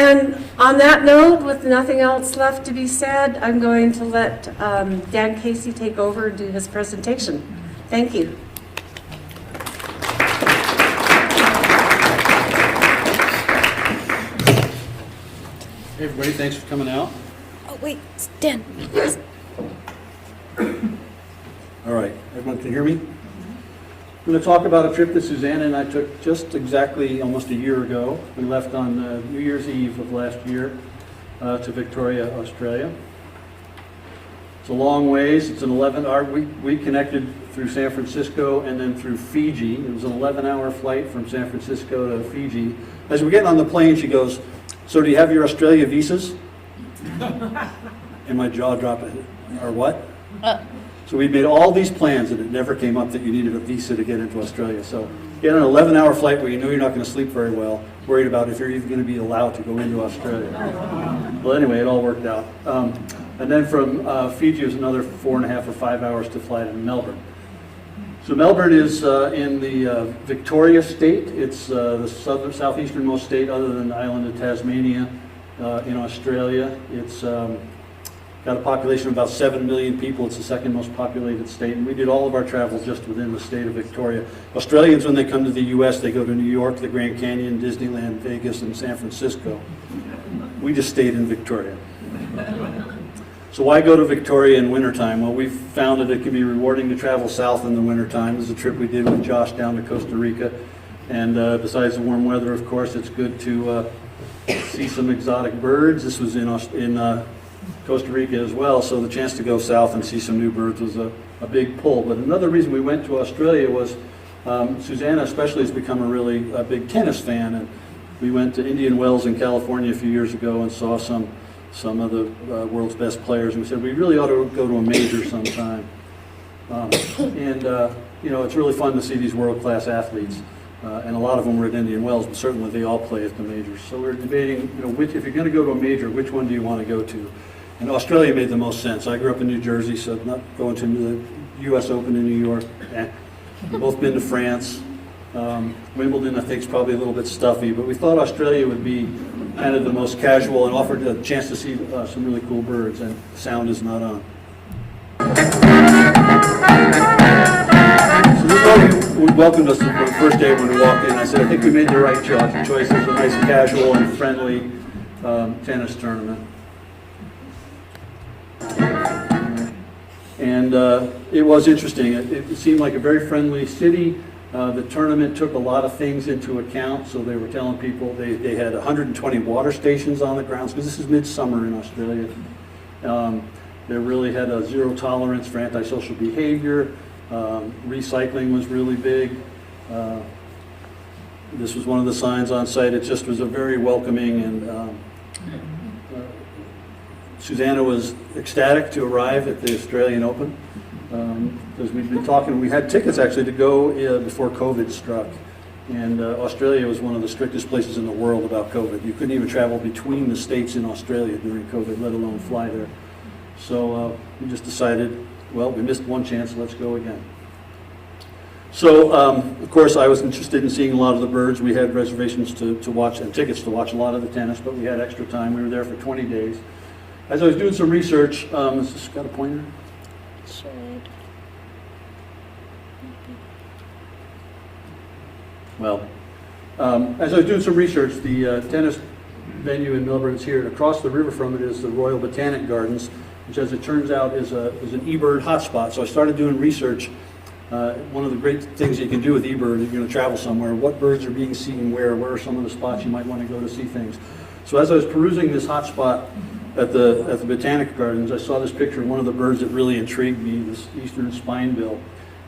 And on that note, with nothing else left to be said, I'm going to let Dan Casey take over and do his presentation. Thank you. Hey everybody, thanks for coming out. Oh, wait, it's Dan. All right, everyone can hear me? I'm going to talk about a trip that Susanna and I took just exactly almost a year ago. We left on New Year's Eve of last year to Victoria, Australia. It's a long ways. It's an 11-hour. We connected through San Francisco and then through Fiji. It was an 11-hour flight from San Francisco to Fiji. As we get on the plane, she goes, "So do you have your Australia visas?" And my jaw dropped. Or what? So we made all these plans, and it never came up that you needed a visa to get into Australia. So you had an 11-hour flight where you know you're not going to sleep very well, worried about if you're even going to be allowed to go into Australia. Well, anyway, it all worked out. And then from Fiji, it was another 4.5 or 5 hours to fly to Melbourne. So Melbourne is in the Victoria state. It's the southeasternmost state other than the island of Tasmania in Australia. It's got a population of about 7 million people. It's the second most populated state, and we did all of our travel just within the state of Victoria. Australians, when they come to the U.S., they go to New York, the Grand Canyon, Disneyland, Vegas, and San Francisco. We just stayed in Victoria. So why go to Victoria in wintertime? Well, we found that it can be rewarding to travel south in the wintertime. This is a trip we did with Josh down to Costa Rica, and besides the warm weather, of course, it's good to see some exotic birds. This was in Costa Rica as well, so the chance to go south and see some new birds was a big pull. But another reason we went to Australia was Susanna especially has become a big tennis fan, and we went to Indian Wells in California a few years ago and saw some of the world's best players, and we said we really ought to go to a major sometime. It's really fun to see these world-class athletes, and a lot of them were at Indian Wells, but certainly they all play at the majors. So we're debating, if you're going to go to a major, which one do you want to go to? And Australia made the most sense. I grew up in New Jersey, so not going to the U.S. Open in New York. We've both been to France. Wimbledon, I think, is probably a little bit stuffy, but we thought Australia would be kind of the most casual and offered a chance to see some really cool birds, and sound is not on. So this is who welcomed us the first day when we walked in. I said, I think we made the right choice. It was a nice, casual, and friendly tennis tournament. And it was interesting. It seemed like a very friendly city. The tournament took a lot of things into account, so they were telling people they had 120 water stations on the grounds, because this is midsummer in Australia. They really had a zero tolerance for antisocial behavior. Recycling was really big. This was one of the signs on site. It just was a very welcoming, and Susanna was ecstatic to arrive at the Australian Open. Because we've been talking, we had tickets actually to go before COVID struck. And Australia was one of the strictest places in the world about COVID. You couldn't even travel between the states in Australia during COVID, let alone fly there. So we just decided, well, we missed one chance, let's go again. So, of course, I was interested in seeing a lot of the birds. We had reservations to watch and tickets to watch a lot of the tennis, but we had extra time. We were there for 20 days. As I was doing some research, has this got a pointer? Should. Well, as I was doing some research, the tennis venue in Melbourne is here. Across the river from it is the Royal Botanic Gardens, which, as it turns out, is an eBird hotspot. So I started doing research. One of the great things you can do with eBird if you're going to travel somewhere, what birds are being seen where are some of the spots you might want to go to see things. So as I was perusing this hotspot at the Botanic Gardens, I saw this picture of one of the birds that really intrigued me, this eastern spinebill.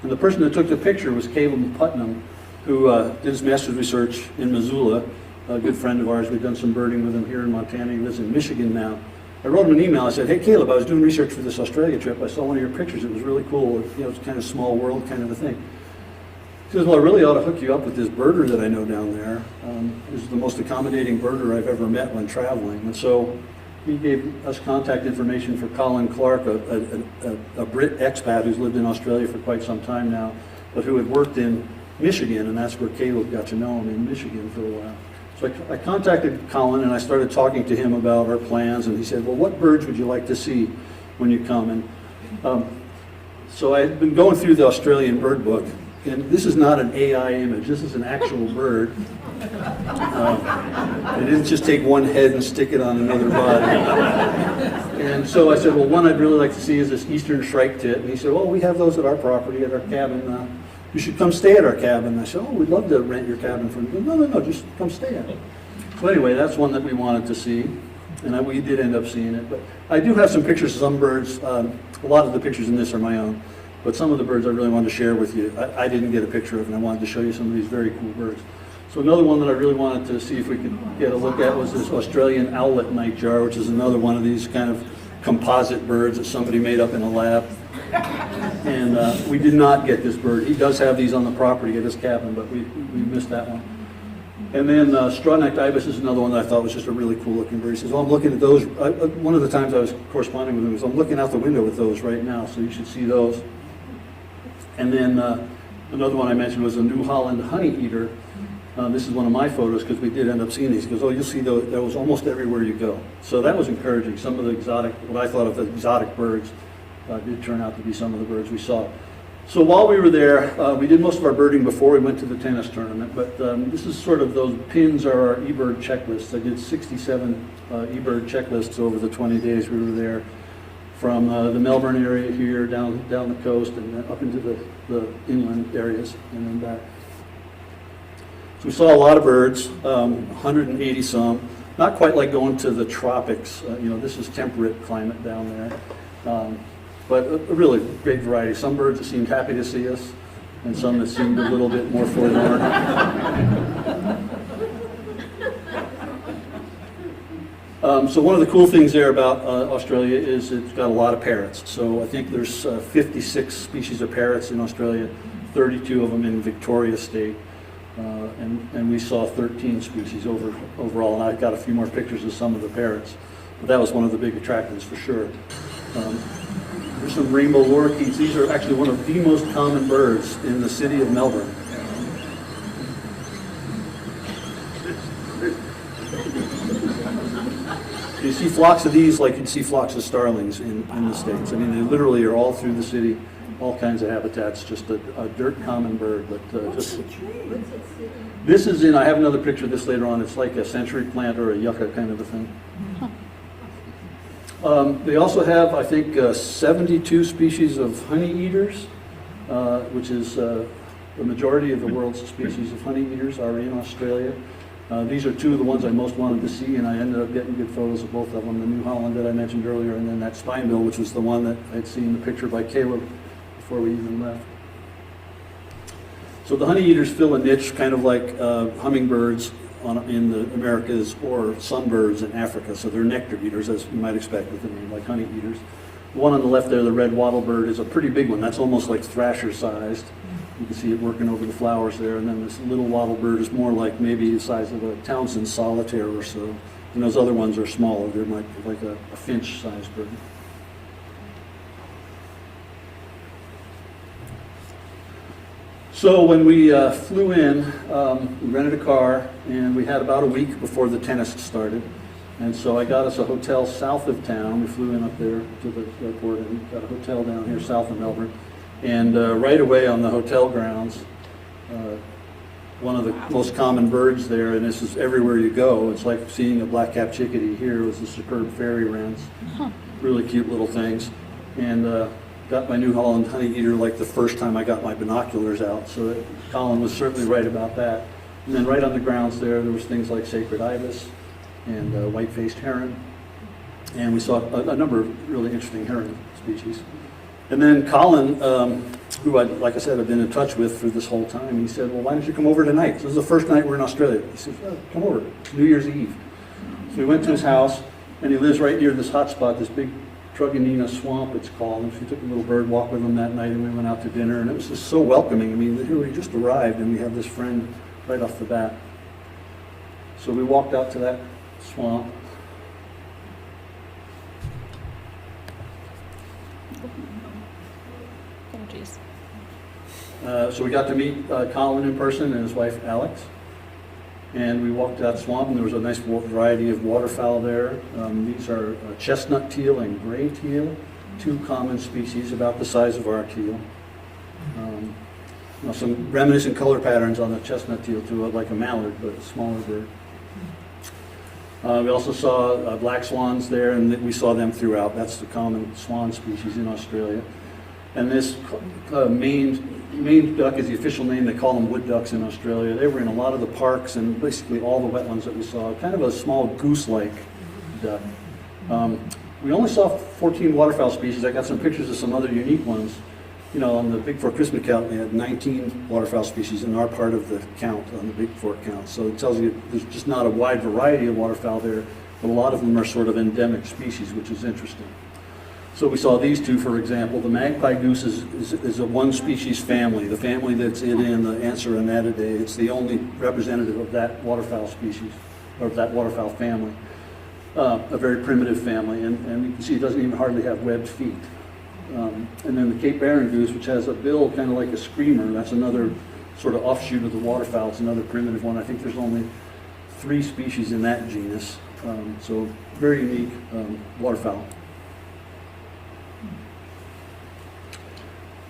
And the person that took the picture was Caleb Putnam, who did his master's research in Missoula, a good friend of ours. We've done some birding with him here in Montana. He lives in Michigan now. I wrote him an email. I said, hey, Caleb, I was doing research for this Australia trip. I saw one of your pictures. It was really cool. It's kind of small world kind of a thing. He says, well, I really ought to hook you up with this birder that I know down there. This is the most accommodating birder I've ever met when traveling. And so he gave us contact information for Colin Clark, a Brit expat who's lived in Australia for quite some time now, but who had worked in Michigan, and that's where Caleb got to know him, in Michigan for a while. So I contacted Colin and I started talking to him about our plans, and he said, well, what birds would you like to see when you come? And so I had been going through the Australian bird book, and this is not an AI image, this is an actual bird. They didn't just take one head and stick it on another body. And so I said, well, one I'd really like to see is this eastern shrike tit. And he said, well, we have those at our property, at our cabin. You should come stay at our cabin. And I said, oh, we'd love to rent your cabin from you. No, just come stay at it. So anyway, that's one that we wanted to see. And we did end up seeing it. But I do have some pictures of some birds. A lot of the pictures in this are my own. But some of the birds I really wanted to share with you, I didn't get a picture of, and I wanted to show you some of these very cool birds. So another one that I really wanted to see if we could get a look at was this Australian owlet nightjar, which is another one of these kind of composite birds that somebody made up in a lab. And we did not get this bird. He does have these on the property at his cabin, but we missed that one. And then straw-necked ibis is another one that I thought was just a really cool looking bird. He says, well, I'm looking at those. One of the times I was corresponding with him was, I'm looking out the window with those right now, so you should see those. And then another one I mentioned was a New Holland honey eater. This is one of my photos because we did end up seeing these. He goes, oh, you'll see those almost everywhere you go. So that was encouraging. Some of the exotic, what I thought of as exotic birds, did turn out to be some of the birds we saw. So while we were there, we did most of our birding before we went to the tennis tournament, but this is sort of those pins are our eBird checklists. I did 67 eBird checklists over the 20 days we were there, from the Melbourne area here down the coast and then up into the inland areas and then back. So we saw a lot of birds, 180 some. Not quite like going to the tropics. This is temperate climate down there. But a really great variety. Some birds that seemed happy to see us, and some that seemed a little bit more forlorn. So one of the cool things there about Australia is it's got a lot of parrots. So I think there's 56 species of parrots in Australia, 32 of them in Victoria State. And we saw 13 species overall, and I got a few more pictures of some of the parrots. But that was one of the big attractions for sure. There's some rainbow lorikeets. These are actually one of the most common birds in the city of Melbourne. You see flocks of these like you'd see flocks of starlings in the States. I mean, they literally are all through the city, all kinds of habitats, just a dirt common bird. But just this is I have another picture of this later on. It's like a century plant or a yucca kind of a thing. They also have, I think, 72 species of honey eaters, which is the majority of the world's species of honey eaters are in Australia. These are two of the ones I most wanted to see, and I ended up getting good photos of both of them. The New Holland that I mentioned earlier, and then that spinebill, which was the one that I'd seen the picture by Caleb before we even left. So the honey eaters fill a niche kind of like hummingbirds in the Americas or sunbirds in Africa. So they're nectar eaters, as you might expect with the name, like honey eaters. The one on the left there, the red wattlebird, is a pretty big one. That's almost like thrasher sized. You can see it working over the flowers there. And then this little wattlebird is more like maybe the size of a Townsend solitaire or so. And those other ones are smaller. They're like a finch sized bird. So when we flew in, we rented a car, and we had about a week before the tennis started. And so I got us a hotel south of town. We flew in up there to the airport and got a hotel down here south of Melbourne. And right away on the hotel grounds, one of the most common birds there, and this is everywhere you go, it's like seeing a black-capped chickadee here, was the superb fairy wrens. Really cute little things. And got my New Holland honey eater like the first time I got my binoculars out, so Colin was certainly right about that. And then right on the grounds there was things like sacred ibis and white-faced heron, and we saw a number of really interesting heron species. And then Colin, who like I said, I've been in touch with for this whole time, he said, well, why don't you come over tonight? So this is the first night we're in Australia. He said, oh, come over, it's New Year's Eve. So we went to his house, and he lives right near this hot spot, this big Truganina swamp, it's called. And she took a little bird walk with him that night, and we went out to dinner, and it was just so welcoming. I mean, here we just arrived, and we have this friend right off the bat. So we walked out to that swamp. Oh, jeez. So we got to meet Colin in person and his wife, Alex. And we walked that swamp, and there was a nice variety of waterfowl there. These are chestnut teal and gray teal, two common species about the size of our teal. Some reminiscent color patterns on the chestnut teal too, like a mallard, but a smaller bird. We also saw black swans there, and we saw them throughout. That's the common swan species in Australia. And this Maine duck is the official name. They call them wood ducks in Australia. They were in a lot of the parks and basically all the wetlands that we saw. Kind of a small goose-like duck. We only saw 14 waterfowl species. I got some pictures of some other unique ones. You know, on the Big Fork Christmas count, they had 19 waterfowl species in our part of the count, on the Big Fork count. So it tells you there's just not a wide variety of waterfowl there, but a lot of them are sort of endemic species, which is interesting. So we saw these two, for example. The magpie goose is a one-species family, the family that's in the Anserinatidae. It's the only representative of that waterfowl species, or that waterfowl family. A very primitive family, and you can see it doesn't even hardly have webbed feet. And then the Cape Barren goose, which has a bill kind of like a screamer, that's another sort of offshoot of the waterfowl. It's another primitive one. I think there's only 3 species in that genus. So very unique waterfowl.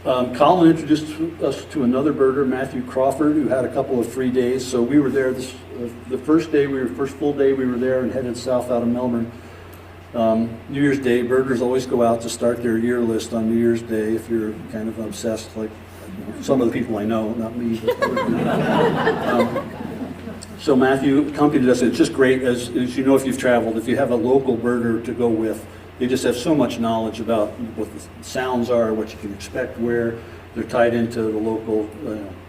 Colin introduced us to another birder, Matthew Crawford, who had a couple of free days. So we were there the first full day we were there and headed south out of Melbourne. New Year's Day, birders always go out to start their year list on New Year's Day if you're kind of obsessed, like some of the people I know, not me. But, so Matthew accompanied us. It's just great, as you know, if you've traveled, if you have a local birder to go with, they just have so much knowledge about what the sounds are, what you can expect, where they're tied into the local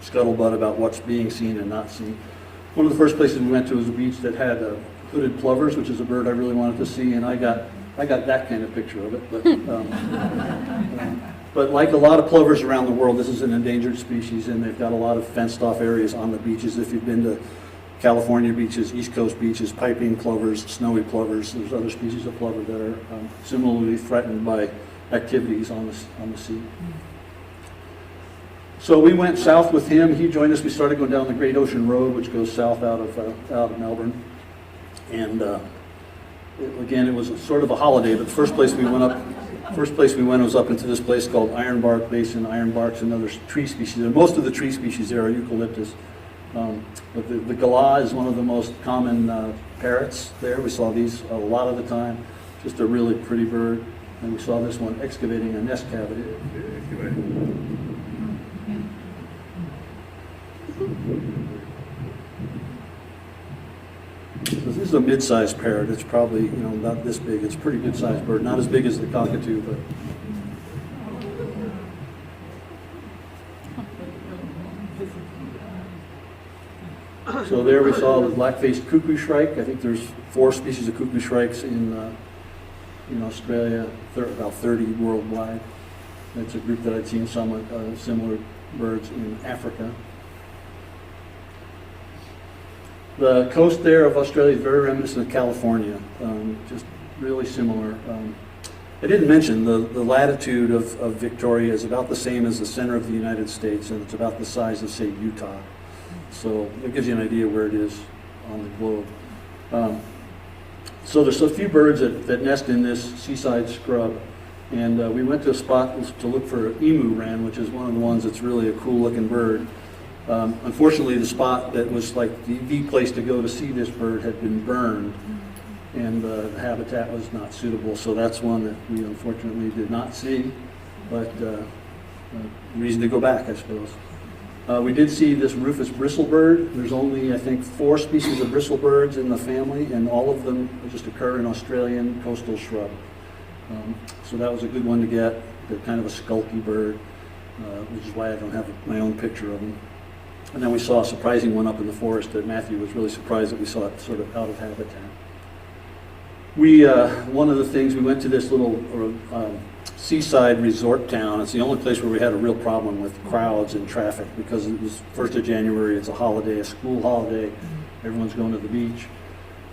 scuttlebutt about what's being seen and not seen. One of the first places we went to was a beach that had hooded plovers, which is a bird I really wanted to see, and I got that kind of picture of it. But like a lot of plovers around the world, this is an endangered species, and they've got a lot of fenced-off areas on the beaches. If you've been to California beaches, East Coast beaches, piping plovers, snowy plovers, there's other species of plover that are similarly threatened by activities on the sea. So we went south with him. He joined us. We started going down the Great Ocean Road, which goes south out of Melbourne. And again, it was sort of a holiday. But the first place we went was up into this place called Ironbark Basin. Ironbark's another tree species. And most of the tree species there are eucalyptus. But the galah is one of the most common parrots there. We saw these a lot of the time. Just a really pretty bird. And we saw this one excavating a nest cavity. This is a mid-sized parrot. It's probably, not this big. It's a pretty good-sized bird. Not as big as the cockatoo, but. So there we saw the black-faced cuckoo shrike. I think there's 4 species of cuckoo shrikes in Australia, about 30 worldwide. It's a group that I'd seen somewhat similar birds in Africa. The coast there of Australia is very reminiscent of California, just really similar. I didn't mention the latitude of Victoria is about the same as the center of the United States, and it's about the size of, say, Utah. So it gives you an idea where it is on the globe. So there's a few birds that nest in this seaside scrub, and we went to a spot to look for emu wren, which is one of the ones that's really a cool-looking bird. Unfortunately, the spot that was like the place to go to see this bird had been burned, and the habitat was not suitable. So that's one that we unfortunately did not see, but reason to go back, I suppose. We did see this rufous bristlebird. There's only, I think, 4 species of bristlebirds in the family, and all of them just occur in Australian coastal shrub. So that was a good one to get. They're kind of a skulky bird, which is why I don't have my own picture of them. And then we saw a surprising one up in the forest that Matthew was really surprised that we saw it sort of out of habitat. One of the things, we went to this little seaside resort town. It's the only place where we had a real problem with crowds and traffic because it was 1st of January, it's a holiday, a school holiday, everyone's going to the beach.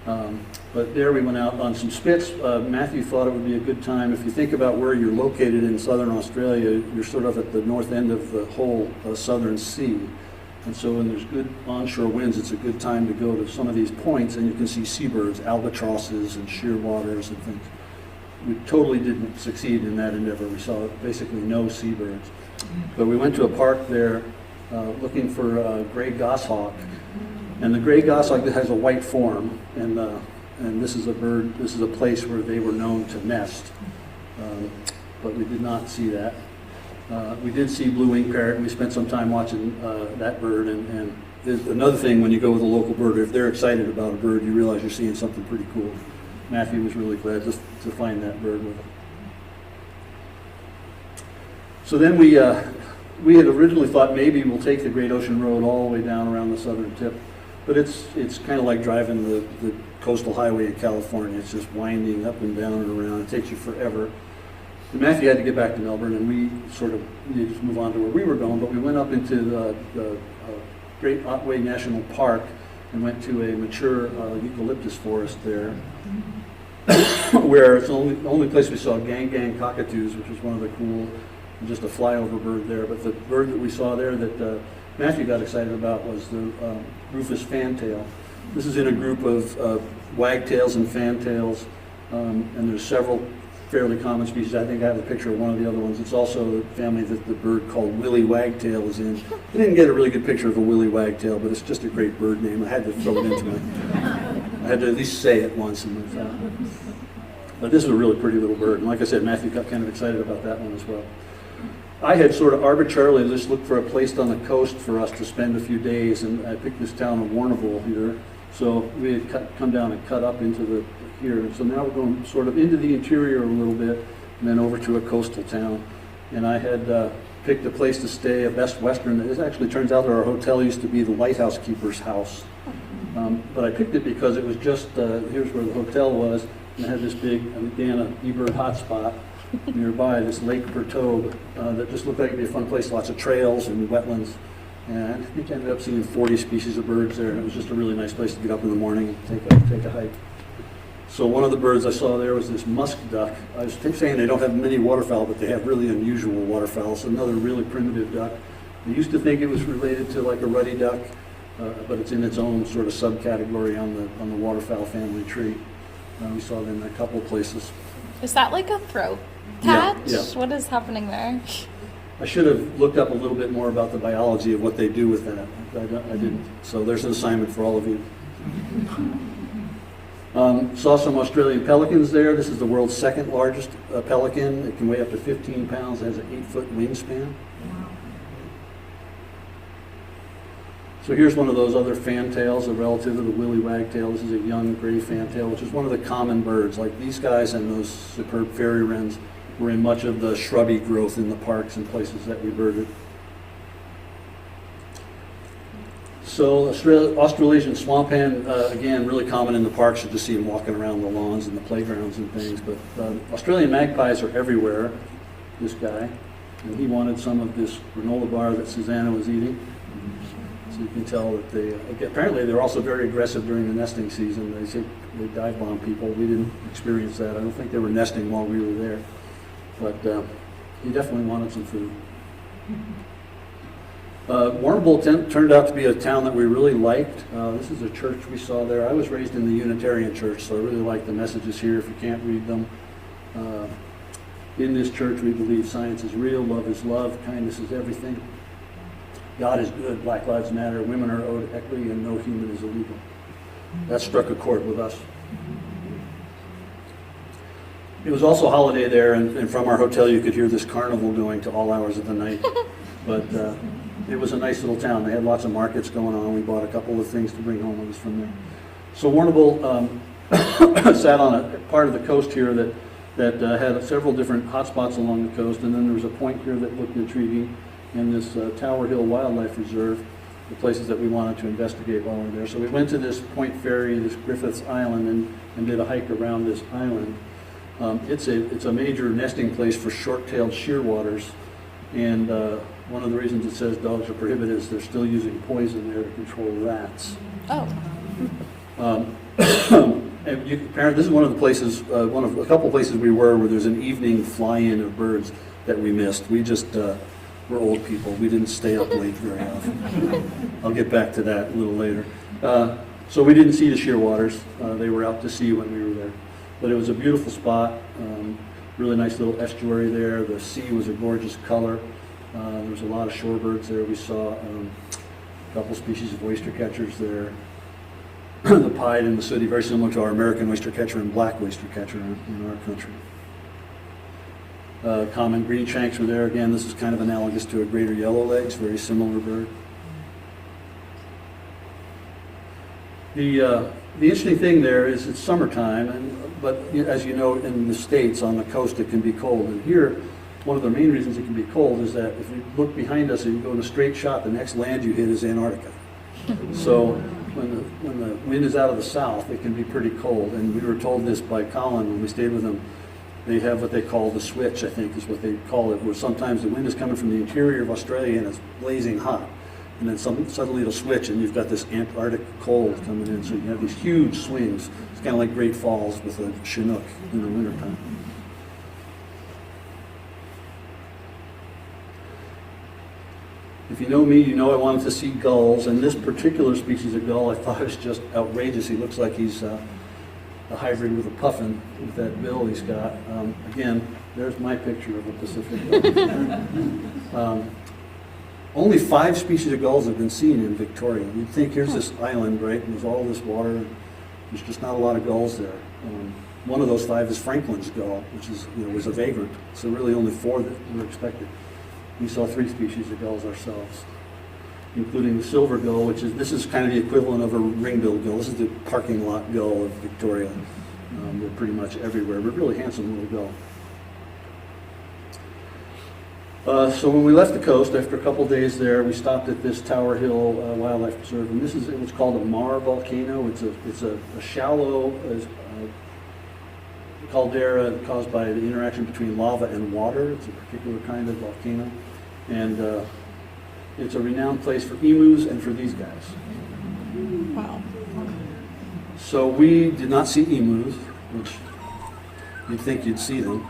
But there we went out on some spits. Matthew thought it would be a good time. If you think about where you're located in southern Australia, you're sort of at the north end of the whole southern sea. And so when there's good onshore winds, it's a good time to go to some of these points, and you can see seabirds, albatrosses, and shearwaters and things. We totally didn't succeed in that endeavor. We saw basically no seabirds. But we went to a park there looking for gray goshawk. And the gray goshawk has a white form, and this is a bird, this is a place where they were known to nest. But we did not see that. We did see blue-winged parrot, and we spent some time watching that bird. And there's another thing when you go with a local birder, if they're excited about a bird, you realize you're seeing something pretty cool. Matthew was really glad to find that bird with him. So then we had originally thought maybe we'll take the Great Ocean Road all the way down around the southern tip, but it's kind of like driving the coastal highway in California. It's just winding up and down and around. It takes you forever. And Matthew had to get back to Melbourne, and we sort of needed to move on to where we were going, but we went up into the Great Otway National Park and went to a mature eucalyptus forest there, where it's the only place we saw gang cockatoos, which was one of the cool, just a flyover bird there. But the bird that we saw there that Matthew got excited about was the rufous fantail. This is in a group of wagtails and fantails, and there's several fairly common species. I think I have a picture of one of the other ones. It's also the family that the bird called willy wagtail is in. I didn't get a really good picture of a willy wagtail, but it's just a great bird name. I had to throw it into I had to at least say it once. But this is a really pretty little bird. And like I said, Matthew got kind of excited about that one as well. I had sort of arbitrarily just looked for a place on the coast for us to spend a few days, and I picked this town of Warrnambool here. So we had come down and cut up into here. So now we're going sort of into the interior a little bit, and then over to a coastal town. And I had picked a place to stay, a Best Western. It actually turns out that our hotel used to be the lighthouse keeper's house. But I picked it because it was just, here's where the hotel was, and it had this big Dana eBird hotspot nearby, this Lake Pertobe, that just looked like it'd be a fun place, lots of trails and wetlands. And I think I ended up seeing 40 species of birds there, and it was just a really nice place to get up in the morning and take a hike. So one of the birds I saw there was this musk duck. I was saying they don't have many waterfowl, but they have really unusual waterfowl. It's another really primitive duck. I used to think it was related to like a ruddy duck, but it's in its own sort of subcategory on the waterfowl family tree. We saw them in a couple of places. Is that like a throat patch? Yeah. What is happening there? I should have looked up a little bit more about the biology of what they do with that. I didn't. So there's an assignment for all of you. Saw some Australian pelicans there. This is the world's second largest pelican. It can weigh up to 15 pounds. It has an 8-foot wingspan. So here's one of those other fantails, a relative of the willy wagtail. This is a young gray fantail, which is one of the common birds. Like these guys and those superb fairy wrens were in much of the shrubby growth in the parks and places that we birded. So Australasian swamp hen, again, really common in the parks. You just see them walking around the lawns and the playgrounds and things. But Australian magpies are everywhere, this guy. And he wanted some of this granola bar that Susanna was eating. So you can tell that apparently they're also very aggressive during the nesting season. They say they dive bomb people. We didn't experience that. I don't think they were nesting while we were there. But he definitely wanted some food. Warrnambool turned out to be a town that we really liked. This is a church we saw there. I was raised in the Unitarian church, so I really like the messages here if you can't read them. In this church, we believe science is real, love is love, kindness is everything. God is good, Black Lives Matter, women are owed equity, and no human is illegal. That struck a chord with us. It was also a holiday there, and from our hotel you could hear this carnival going to all hours of the night. But it was a nice little town. They had lots of markets going on. We bought a couple of things to bring home with us from there. So Warrnambool sat on a part of the coast here that had several different hotspots along the coast, and then there was a point here that looked intriguing, and this Tower Hill Wildlife Reserve, the places that we wanted to investigate while we were there. So we went to this Point Ferry, this Griffiths Island, and did a hike around this island. It's a major nesting place for short-tailed shearwaters, and one of the reasons it says dogs are prohibited is they're still using poison there to control rats. Oh. Apparently, this is one of the places, a couple places we were where there's an evening fly-in of birds that we missed. We just we're old people. We didn't stay up late very often. I'll get back to that a little later. So we didn't see the shearwaters. They were out to sea when we were there. But it was a beautiful spot. Really nice little estuary there. The sea was a gorgeous color. There was a lot of shorebirds there. We saw a couple species of oyster catchers there. The pied and the sooty, very similar to our American oyster catcher and black oyster catcher in our country. Common green shanks were there. Again, this is kind of analogous to a greater yellowlegs, very similar bird. The interesting thing there is it's summertime, but as you know, in the States, on the coast, it can be cold. And here, one of the main reasons it can be cold is that if you look behind us and you go in a straight shot, the next land you hit is Antarctica. So when the wind is out of the south, it can be pretty cold. And we were told this by Colin when we stayed with him. They have what they call the switch, I think is what they call it, where sometimes the wind is coming from the interior of Australia and it's blazing hot. And then suddenly it'll switch and you've got this Antarctic cold coming in. So you have these huge swings. It's kind of like Great Falls with a Chinook in the wintertime. If you know me, you know I wanted to see gulls, and this particular species of gull I thought was just outrageous. He looks like he's a hybrid with a puffin with that bill he's got. Again, there's my picture of a Pacific gull. Only 5 species of gulls have been seen in Victoria. You'd think here's this island, right, and there's all this water. There's just not a lot of gulls there. One of those 5 is Franklin's gull, which is, was a vagrant. So really only 4 that were expected. We saw 3 species of gulls ourselves, including the silver gull, this is kind of the equivalent of a ring-billed gull. This is the parking lot gull of Victoria. They're pretty much everywhere, but really handsome little gull. So when we left the coast, after a couple days there, we stopped at this Tower Hill Wildlife Preserve, and it was called a Mar volcano. It's a shallow caldera caused by the interaction between lava and water. It's a particular kind of volcano, and it's a renowned place for emus and for these guys. Wow. So we did not see emus, which you'd think you'd see them.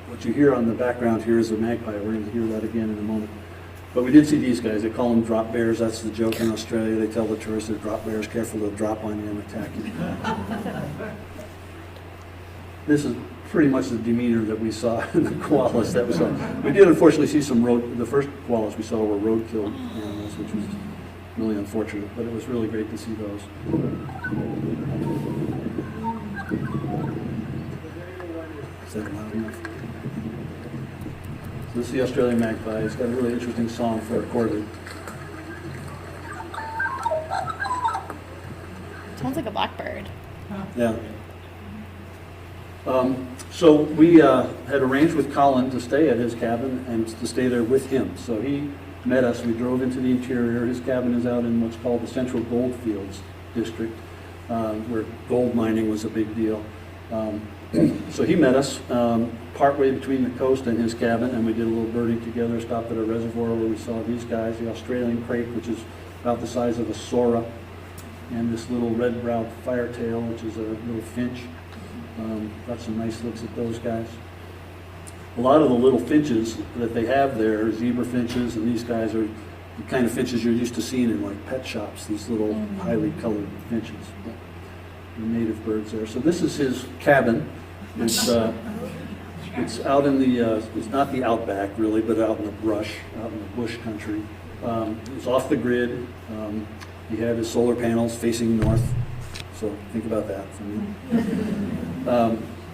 What you hear on the background here is a magpie. We're going to hear that again in a moment. But we did see these guys. They call them drop bears. That's the joke in Australia. They tell the tourists they're drop bears. Careful, they'll drop on you and attack you. This is pretty much the demeanor that we saw in the koalas that we saw. We did unfortunately see the first koalas we saw were roadkill animals, which was really unfortunate, but it was really great to see those. Is that loud enough? So this is the Australian magpie. It's got a really interesting song for a corvid. Sounds like a blackbird. Yeah. So we had arranged with Colin to stay at his cabin and to stay there with him. So he met us. We drove into the interior. His cabin is out in what's called the Central Goldfields District, where gold mining was a big deal. So he met us partway between the coast and his cabin, and we did a little birding together, stopped at a reservoir where we saw these guys, the Australian crake, which is about the size of a sora, and this little red-browed firetail, which is a little finch. Got some nice looks at those guys. A lot of the little finches that they have there, zebra finches, and these guys are the kind of finches you're used to seeing in like pet shops, these little highly colored finches. The native birds there. So this is his cabin. It's out in the, it's not the outback really, but out in the brush, out in the bush country. It's off the grid. He had his solar panels facing north. So think about that for me.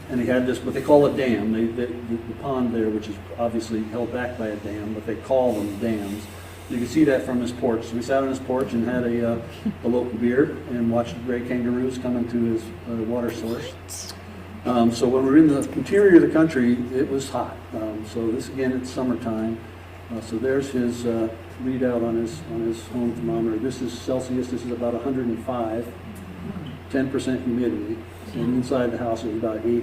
And he had this, what they call a dam. The pond there, which is obviously held back by a dam, but they call them dams. You can see that from his porch. So we sat on his porch and had a local beer and watched the gray kangaroos come into his water source. So when we were in the interior of the country, it was hot. So this, again, it's summertime. So there's his readout on his home thermometer. This is Celsius. This is about 105, 10% humidity. And inside the house it was about 80,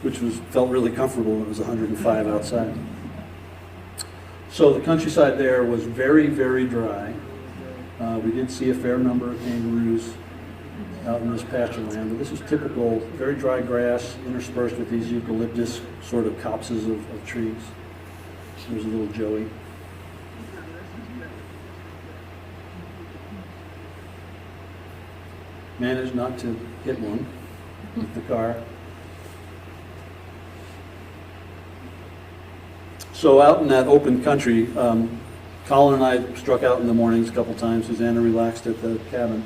which felt really comfortable when it was 105 outside. So the countryside there was very, very dry. We did see a fair number of kangaroos out in this pasture land, but this was typical, very dry grass interspersed with these eucalyptus sort of copses of trees. There's a little Joey. Managed not to hit one with the car. So out in that open country, Colin and I struck out in the mornings a couple times. Susanna relaxed at the cabin.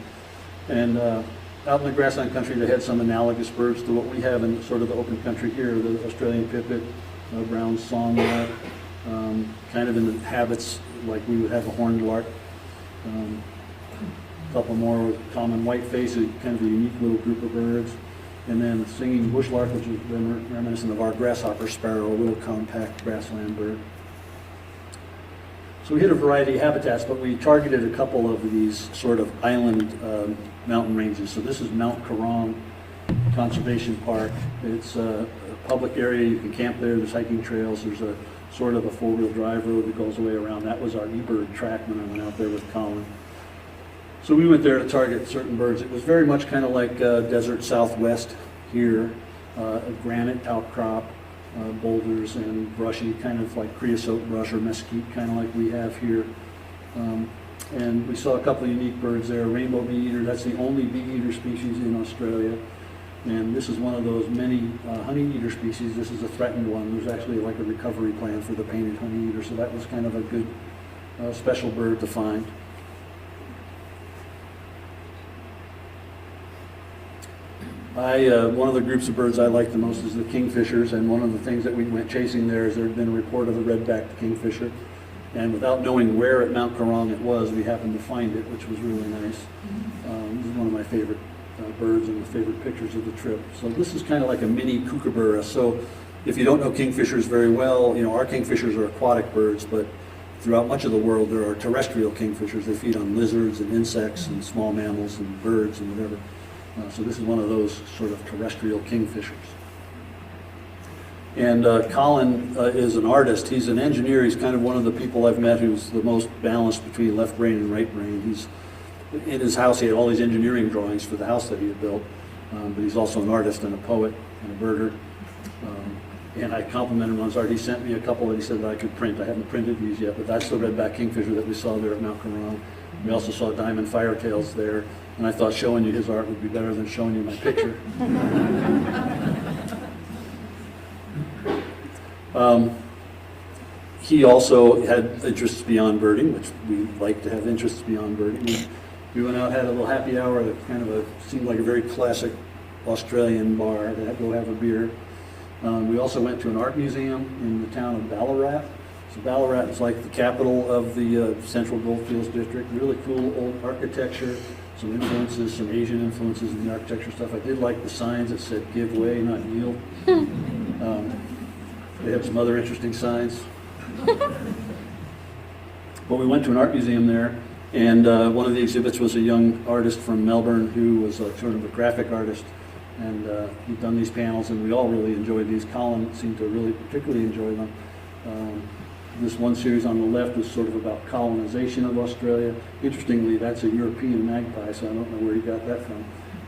And out in the grassland country, they had some analogous birds to what we have in sort of the open country here, the Australian pipit, brown songlark, kind of in the habits like we would have a horned lark. A couple more with common whiteface, kind of a unique little group of birds. And then singing bush lark, which is reminiscent of our grasshopper sparrow, a little compact grassland bird. So we hit a variety of habitats, but we targeted a couple of these sort of island mountain ranges. So this is Mount Kerong Conservation Park. It's a public area. You can camp there. There's hiking trails. There's a sort of a four-wheel drive road that goes away around. That was our eBird track when I went out there with Colin. So we went there to target certain birds. It was very much kind of like desert southwest here, a granite outcrop, boulders and brushy, kind of like creosote brush or mesquite, kind of like we have here. And we saw a couple of unique birds there. Rainbow bee eater, that's the only bee eater species in Australia. And this is one of those many honey eater species. This is a threatened one. There's actually like a recovery plan for the painted honey eater, so that was kind of a good special bird to find. One of the groups of birds I like the most is the kingfishers, and one of the things that we went chasing there is there had been a report of a red-backed kingfisher, and without knowing where at Mount Kerong it was, we happened to find it, which was really nice. This is one of my favorite birds and the favorite pictures of the trip. So this is kind of like a mini kookaburra. So if you don't know kingfishers very well, you know, our kingfishers are aquatic birds, but throughout much of the world there are terrestrial kingfishers. They feed on lizards and insects and small mammals and birds and whatever. So this is one of those sort of terrestrial kingfishers. And Colin is an artist. He's an engineer. He's kind of one of the people I've met who's the most balanced between left brain and right brain. He's in his house. He had all these engineering drawings for the house that he had built. But he's also an artist and a poet and a birder. And I complimented him on his art. He sent me a couple that he said that I could print. I haven't printed these yet, but that's the red-backed kingfisher that we saw there at Mount Kerong. We also saw diamond firetails there. And I thought showing you his art would be better than showing you my picture. He also had interests beyond birding, which we like to have interests beyond birding. We went out, had a little happy hour at kind of seemed like a very classic Australian bar to go have a beer. We also went to an art museum in the town of Ballarat. So Ballarat is like the capital of the Central Goldfields District. Really cool old architecture. Some influences, some Asian influences in the architecture stuff. I did like the signs that said "Give way, not yield." They have some other interesting signs. But we went to an art museum there, and one of the exhibits was a young artist from Melbourne who was sort of a graphic artist, and he'd done these panels, and we all really enjoyed these. Colin seemed to really particularly enjoy them. This one series on the left was sort of about colonization of Australia. Interestingly, that's a European magpie, so I don't know where he got that from.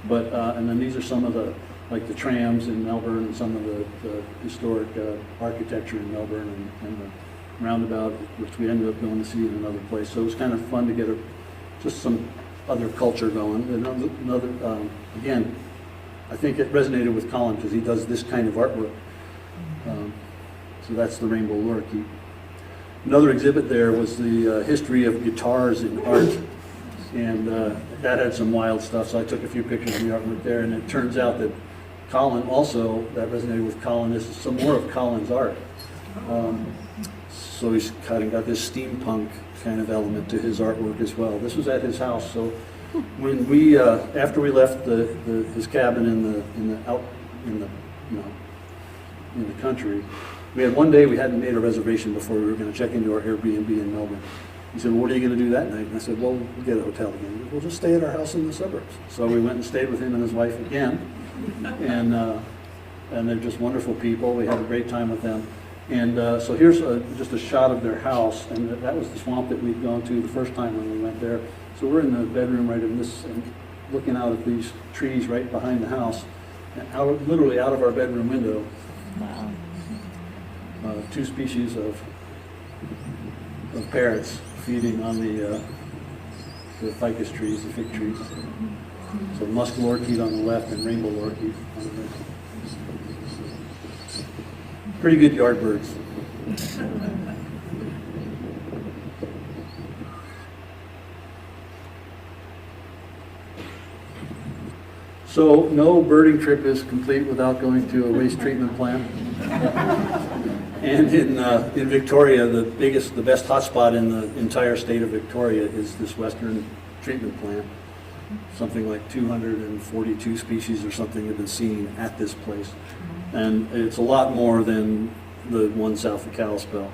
But and then these are some of the, like the trams in Melbourne and some of the historic architecture in Melbourne and the roundabout, which we ended up going to see in another place. So it was kind of fun to get just some other culture going. Again, I think it resonated with Colin because he does this kind of artwork. So that's the rainbow lorikeet. Another exhibit there was the history of guitars in art, and that had some wild stuff, so I took a few pictures of the artwork there, and it turns out that Colin also, that resonated with Colin, this is some more of Colin's art. So he's kind of got this steampunk kind of element to his artwork as well. This was at his house, so when we, after we left his cabin in the country, we had one day we hadn't made a reservation before we were going to check into our Airbnb in Melbourne. He said, well, what are you going to do that night? And I said, well, we'll get a hotel again. He said, we'll just stay at our house in the suburbs. So we went and stayed with him and his wife again. And they're just wonderful people. We had a great time with them. And so here's just a shot of their house. And that was the swamp that we'd gone to the first time when we went there. So we're in the bedroom right in this, and looking out at these trees right behind the house, and literally out of our bedroom window. Wow. Two species of of parrots feeding on the ficus trees, the fig trees. So musk lorikeet on the left and rainbow lorikeet on the right. Pretty good yard birds. So no birding trip is complete without going to a waste treatment plant. And in Victoria, the best hotspot in the entire state of Victoria is this Western treatment plant. Something like 242 species or something have been seen at this place. And it's a lot more than the one south of Kalispell.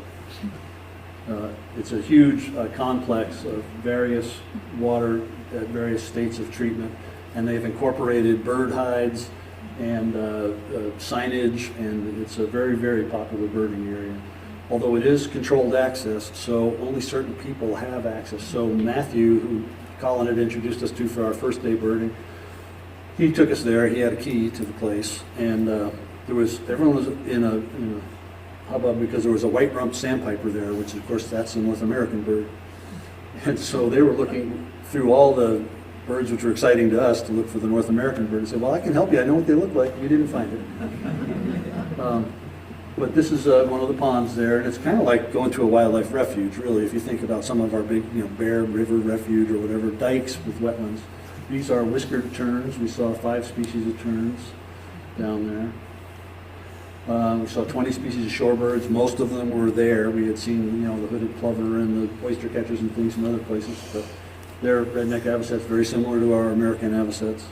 It's a huge complex of various water at various states of treatment. And they've incorporated bird hides and signage, and it's a very, very popular birding area. Although it is controlled access, so only certain people have access. So Matthew, who Colin had introduced us to for our first day birding, he took us there. He had a key to the place, and everyone was in a hubbub because there was a white-rumped sandpiper there, which of course that's a North American bird. And so they were looking through all the birds, which were exciting to us, to look for the North American bird, and say, well, I can help you. I know what they look like. We didn't find it. But this is one of the ponds there, and it's kind of like going to a wildlife refuge, really, if you think about some of our big, Bear River Refuge or whatever, dikes with wetlands. These are whiskered terns. We saw 5 species of terns down there. We saw 20 species of shorebirds. Most of them were there. We had seen, the hooded plover and the oyster catchers and things from other places, but their redneck avocets very similar to our American avocets.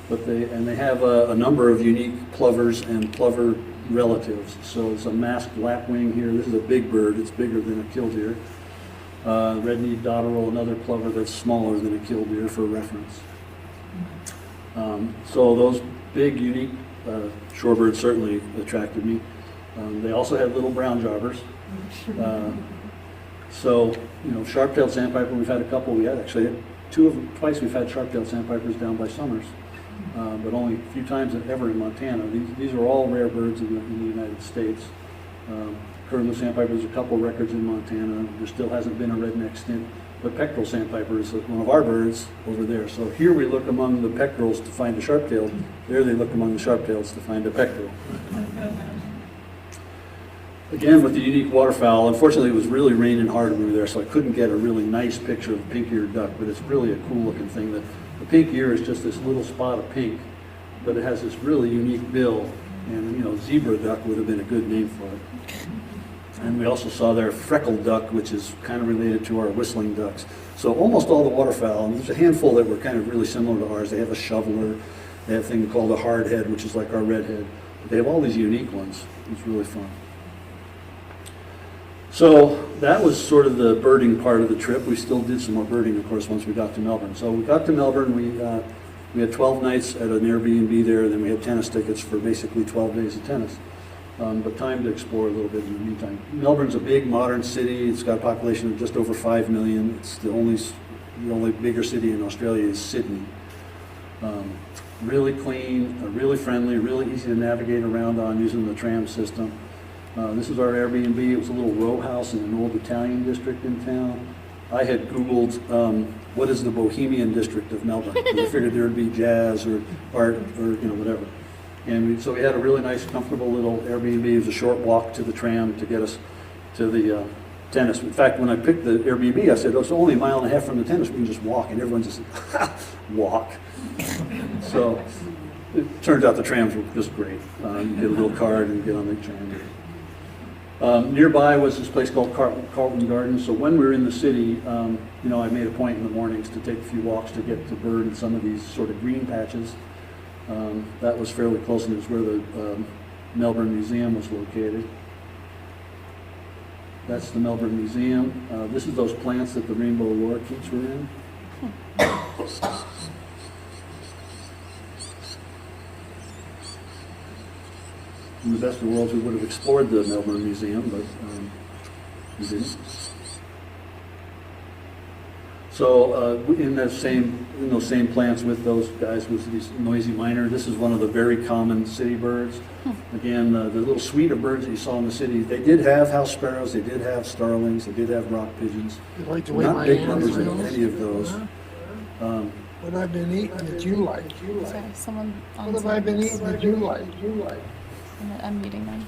But they have a number of unique plovers and plover relatives. So it's a masked lapwing here. This is a big bird. It's bigger than a killdeer. Red-kneed dotterel, another plover that's smaller than a killdeer for reference. So those big, unique shorebirds certainly attracted me. They also had little brown jobbers. So, sharp-tailed sandpiper, we've had a couple. We had actually had twice we've had sharp-tailed sandpipers down by Summers, but only a few times ever in Montana. These are all rare birds in the United States. Curlew sandpiper, there's a couple records in Montana. There still hasn't been a redneck stint, but pectoral sandpiper is one of our birds over there. So here we look among the pectorals to find a sharp-tailed. There they look among the sharp-tails to find a pectoral. Again, with the unique waterfowl, unfortunately it was really raining hard when we were there, so I couldn't get a really nice picture of a pink-eared duck, but it's really a cool looking thing. The pink ear is just this little spot of pink, but it has this really unique bill, and zebra duck would have been a good name for it. And we also saw their freckled duck, which is kind of related to our whistling ducks. So almost all the waterfowl, and there's a handful that were kind of really similar to ours. They have a shoveler, they have a thing called a hardhead, which is like our redhead. They have all these unique ones. It's really fun. So that was sort of the birding part of the trip. We still did some more birding, of course, once we got to Melbourne. So we got to Melbourne, we had 12 nights at an Airbnb there, then we had tennis tickets for basically 12 days of tennis. But time to explore a little bit in the meantime. Melbourne's a big modern city. It's got a population of just over 5 million. It's the only bigger city in Australia is Sydney. Really clean, really friendly, really easy to navigate around on using the tram system. This is our Airbnb. It was a little row house in an old Italian district in town. I had Googled what is the Bohemian district of Melbourne. I figured there would be jazz or art or whatever. And so we had a really nice, comfortable little Airbnb. It was a short walk to the tram to get us to the tennis. In fact, when I picked the Airbnb, I said, "Oh, it's only a mile and a half from the tennis. We can just walk." And everyone just said, "Walk." So it turns out the trams were just great. You get a little card and get on the tram. Nearby was this place called Carlton Gardens. So when we were in the city, I made a point in the mornings to take a few walks to get to bird in some of these sort of green patches. That was fairly close, and it was where the Melbourne Museum was located. That's the Melbourne Museum. This is those plants that the rainbow lorikeets were in. In the best of worlds, we would have explored the Melbourne Museum, but we didn't. So So in those same plants with those guys was these noisy miner. This is one of the very common city birds. Again, the little suite of birds that you saw in the city, they did have house sparrows, they did have starlings, they did have rock pigeons. You like the way Not my big hand numbers in feels? any of those. What I've been eating that you like? Sorry, someone on What have I been Zoom. eating that you like? I'm muting them.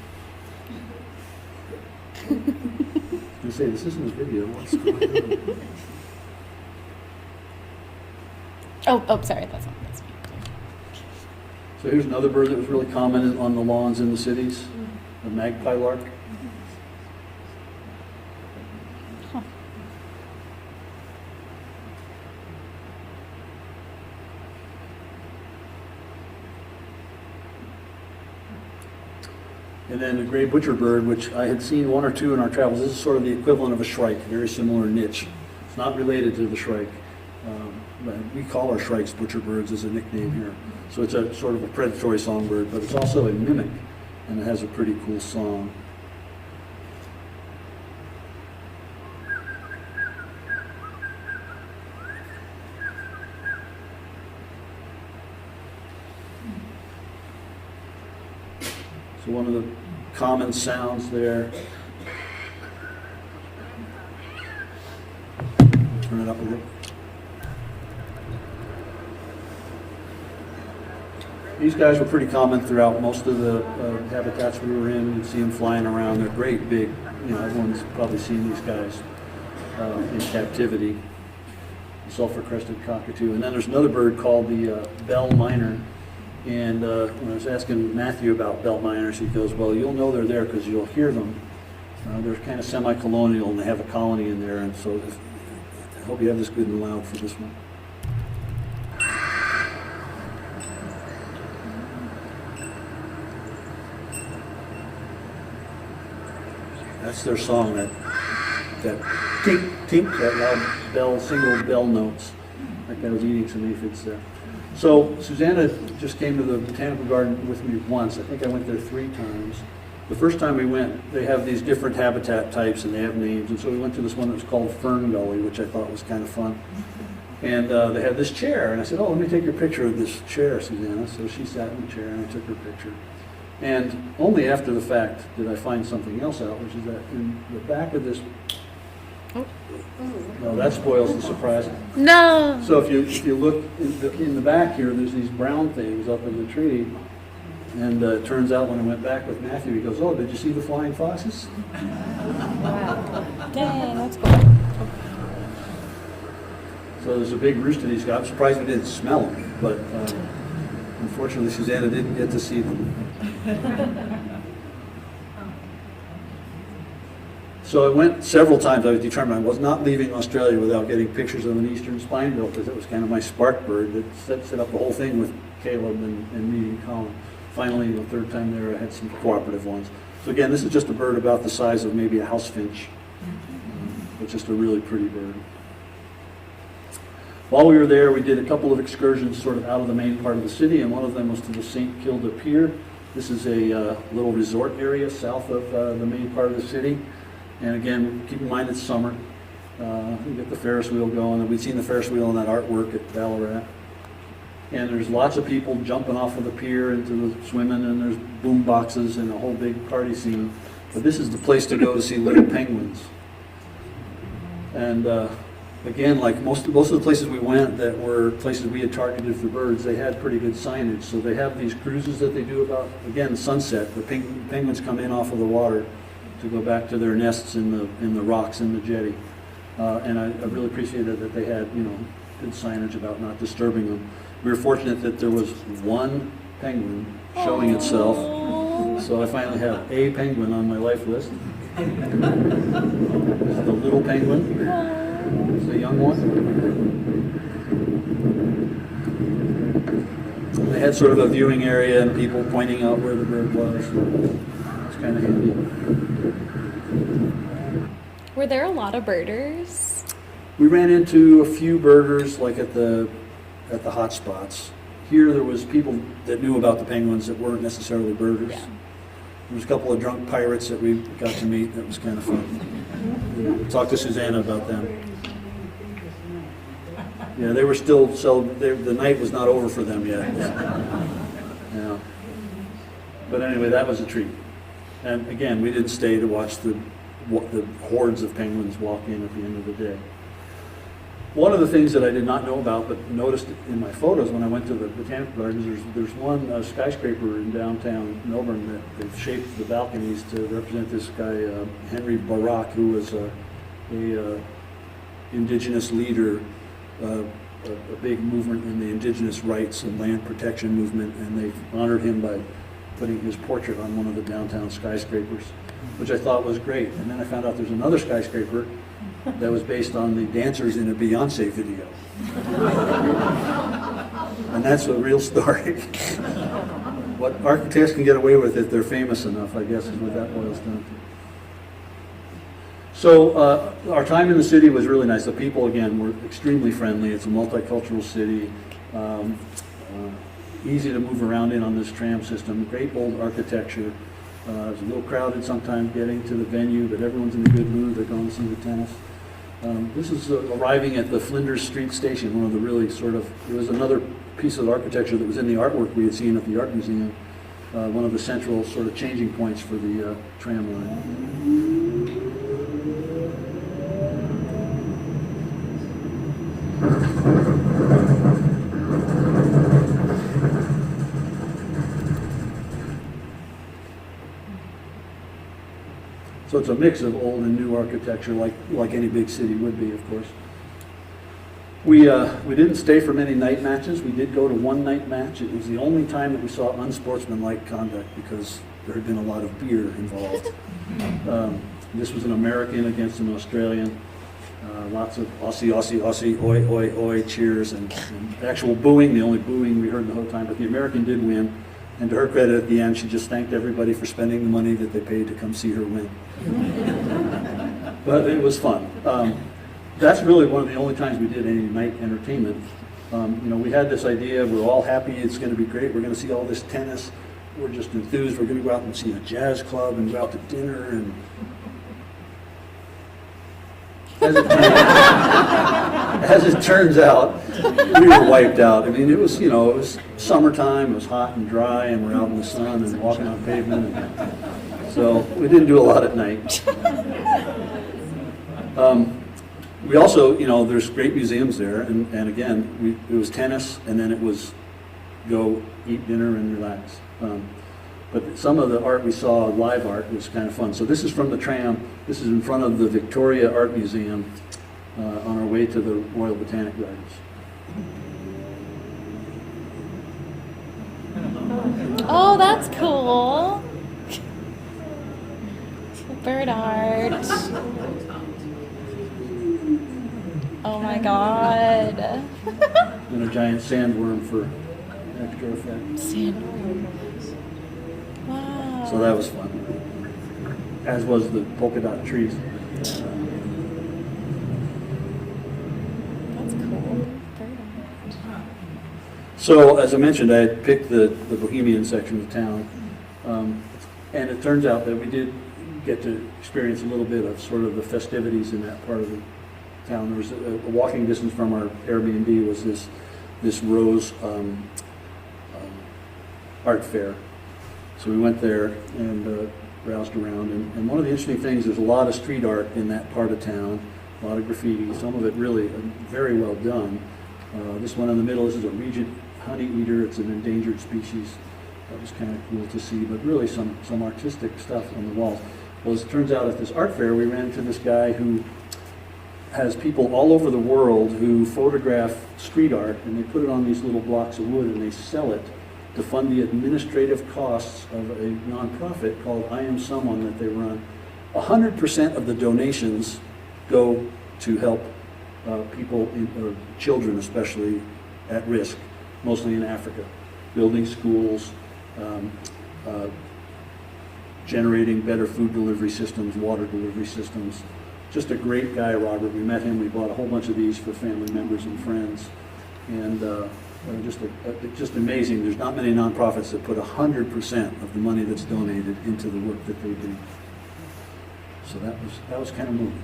You say, this isn't a video, what's going on? Oh, sorry, that's me. So here's another bird that was really common on the lawns in the cities, the magpie lark. Huh. And then the gray butcher bird, which I had seen one or two in our travels. This is sort of the equivalent of a shrike, very similar niche. It's not related to the shrike. But we call our shrikes butcher birds as a nickname here. So it's a sort of a predatory songbird, but it's also a mimic, and it has a pretty cool song. So one of the common sounds there. Turn it up a bit. These guys were pretty common throughout most of the habitats we were in. You'd see them flying around. They're great big, everyone's probably seen these guys in captivity. The sulfur-crested cockatoo. And then there's another bird called the bell miner. And when I was asking Matthew about bell miners, he goes, well, you'll know they're there because you'll hear them. They're kind of semi-colonial and they have a colony in there. And so I hope you have this good and loud for this one. That's their song, that tink, tink, that loud bell, single bell notes. Like I was eating some aphids there. So Susanna just came to the botanical garden with me once. I think I went there 3 times. The first time we went, they have these different habitat types and they have names. And so we went to this one that was called Fern Gully, which I thought was kind of fun. And they had this chair. And I said, oh, let me take your picture of this chair, Susanna. So she sat in the chair and I took her picture. And only after the fact did I find something else out, which is that in the back of this, no, that spoils the surprise. No. So if you look in the back here, there's these brown things up in the tree. And it turns out when I went back with Matthew, he goes, oh, did you see the flying foxes? Dang, that's cool. So there's a big rooster he's got. I'm surprised we didn't smell them, but unfortunately Susanna didn't get to see them. So I went several times. I was determined I was not leaving Australia without getting pictures of an eastern spinebill because it was kind of my spark bird that set up the whole thing with Caleb and me and Colin. Finally, the 3rd time there, I had some cooperative ones. So again, this is just a bird about the size of maybe a house finch. It's just a really pretty bird. While we were there, we did a couple of excursions sort of out of the main part of the city, and one of them was to the St. Kilda Pier. This is a little resort area south of the main part of the city. And again, keep in mind it's summer. We get the Ferris wheel going, and we've seen the Ferris wheel in that artwork at Ballarat. And there's lots of people jumping off of the pier into the swimming, and there's boom boxes and a whole big party scene. But this is the place to go to see little penguins. And again, like most of the places we went that were places we had targeted for birds, they had pretty good signage. So they have these cruises that they do about, again, sunset. The penguins come in off of the water to go back to their nests in the rocks in the jetty. And I really appreciated that they had, good signage about not disturbing them. We were fortunate that there was one penguin showing itself. So I finally have a penguin on my life list. This is the little penguin. It's the young one. They had sort of a viewing area and people pointing out where the bird was. It's kind of handy. Were there a lot of birders? We ran into a few birders like at the hot spots. Here there was people that knew about the penguins that weren't necessarily birders. Yeah. There was a couple of drunk pirates that we got to meet. That was kind of fun. Talked to Susanna about them. Yeah, they were still, the night was not over for them yet. Yeah. But anyway, that was a treat. And again, we didn't stay to watch the hordes of penguins walk in at the end of the day. One of the things that I did not know about, but noticed in my photos when I went to the Botanical Gardens, there's one skyscraper in downtown Melbourne that they've shaped the balconies to represent this guy, Henry Barak, who was a indigenous leader, a big movement in the indigenous rights and land protection movement, and they've honored him by putting his portrait on one of the downtown skyscrapers, which I thought was great. And then I found out there's another skyscraper that was based on the dancers in a Beyonce video. And that's a real story. What architects can get away with if they're famous enough, I guess, is what that boils down to. So our time in the city was really nice. The people, again, were extremely friendly. It's a multicultural city. Easy to move around in on this tram system. Great old architecture. It's a little crowded sometimes getting to the venue, but everyone's in a good mood. They're going to see the tennis. This is arriving at the Flinders Street Station, one of the really it was another piece of architecture that was in the artwork we had seen at the Art Museum. One of the central sort of changing points for the tram line. So it's a mix of old and new architecture, like any big city would be, of course. We didn't stay for many night matches. We did go to one night match. It was the only time that we saw unsportsmanlike conduct because there had been a lot of beer involved. This was an American against an Australian. Lots of Aussie, Aussie, Aussie, oi, oi, oi, cheers, and actual booing, the only booing we heard the whole time. But the American did win. And to her credit, at the end, she just thanked everybody for spending the money that they paid to come see her win. But it was fun. That's really one of the only times we did any night entertainment. We had this idea, we're all happy, it's going to be great, we're going to see all this tennis, we're just enthused, we're going to go out and see a jazz club and go out to dinner. And as it turns out, we were wiped out. I mean, it was summertime, it was hot and dry, and we're out in the sun and walking on pavement. So we didn't do a lot at night. We also, there's great museums there, and again, it was tennis, and then it was go eat dinner and relax. But some of the art we saw, live art, was kind of fun. So this is from the tram. This is in front of the Victoria Art Museum on our way to the Royal Botanic Gardens. Oh, that's cool. Bird art. Oh my god. And a giant sandworm for extra effect. Sandworm. Wow. So that was fun. As was the polka dot trees. That's cool. Bird art. So, as I mentioned, I had picked the Bohemian section of town. And it turns out that we did get to experience a little bit of sort of the festivities in that part of the town. There was a walking distance from our Airbnb was this Rose art fair. So we went there and browsed around. And one of the interesting things, there's a lot of street art in that part of town, a lot of graffiti, some of it really very well done. This one in the middle, this is a regent honey eater. It's an endangered species. That was kind of cool to see, but really some artistic stuff on the walls. Well, as it turns out, at this art fair, we ran into this guy who has people all over the world who photograph street art, and they put it on these little blocks of wood, and they sell it to fund the administrative costs of a nonprofit called I Am Someone that they run. 100% of the donations go to help people, or children especially, at risk, mostly in Africa, building schools, generating better food delivery systems, water delivery systems. Just a great guy, Robert. We met him. We bought a whole bunch of these for family members and friends. And just amazing. There's not many nonprofits that put 100% of the money that's donated into the work that they do. So that was kind of moving.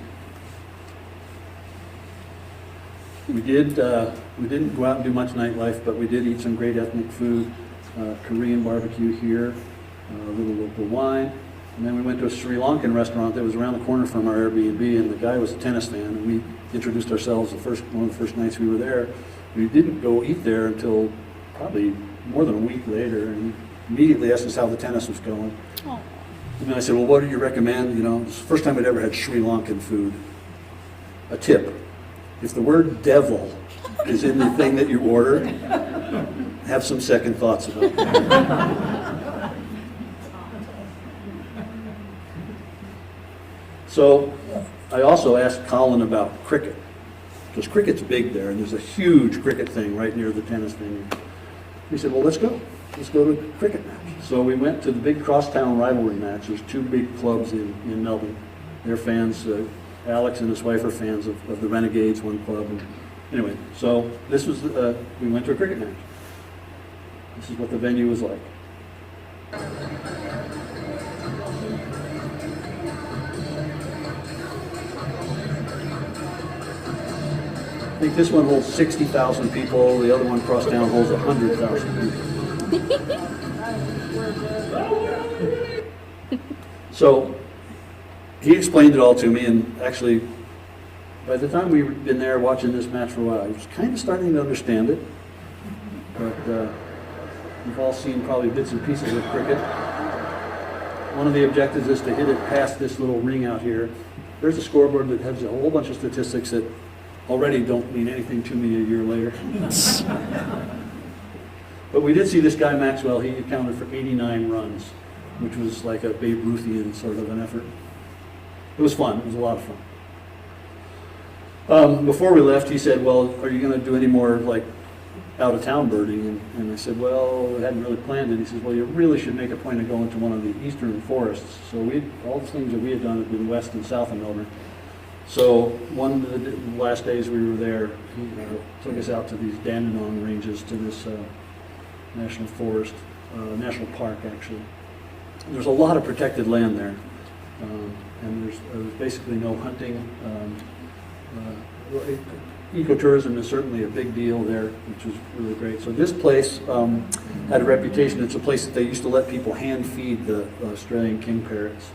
We didn't go out and do much nightlife, but we did eat some great ethnic food, Korean barbecue here, a little local wine. And then we went to a Sri Lankan restaurant that was around the corner from our Airbnb, and the guy was a tennis fan, and we introduced ourselves one of the first nights we were there. We didn't go eat there until probably more than a week later, and he immediately asked us how the tennis was going. Aw. And then I said, well, what do you recommend? You know, it's the first time I'd ever had Sri Lankan food. A tip, if the word devil is in the thing that you order, have some second thoughts about it. So I also asked Colin about cricket, because cricket's big there, and there's a huge cricket thing right near the tennis venue. He said, well, let's go. Let's go to a cricket match. So we went to the big crosstown rivalry match. There's two big clubs in Melbourne. They're fans, Alex and his wife are fans of the Renegades, one club. And anyway, so this was, we went to a cricket match. This is what the venue was like. I think this one holds 60,000 people, the other one crosstown holds 100,000 people. So he explained it all to me, and actually, by the time we'd been there watching this match for a while, I was kind of starting to understand it. But you've all seen probably bits and pieces of cricket. One of the objectives is to hit it past this little ring out here. There's a scoreboard that has a whole bunch of statistics that already don't mean anything to me a year later. But we did see this guy Maxwell. He accounted for 89 runs, which was like a Babe Ruthian sort of an effort. It was fun. It was a lot of fun. Before we left, he said, well, are you going to do any more like out-of-town birding? And I said, well, I hadn't really planned it. He says, well, you really should make a point of going to one of the eastern forests. So all the things that we had done had been west and south of Melbourne. So one of the last days we were there, he took us out to these Dandenong ranges, to this national forest, national park actually. There's a lot of protected land there, and there's basically no hunting. Ecotourism is certainly a big deal there, which was really great. So this place had a reputation. It's a place that they used to let people hand feed the Australian king parrots.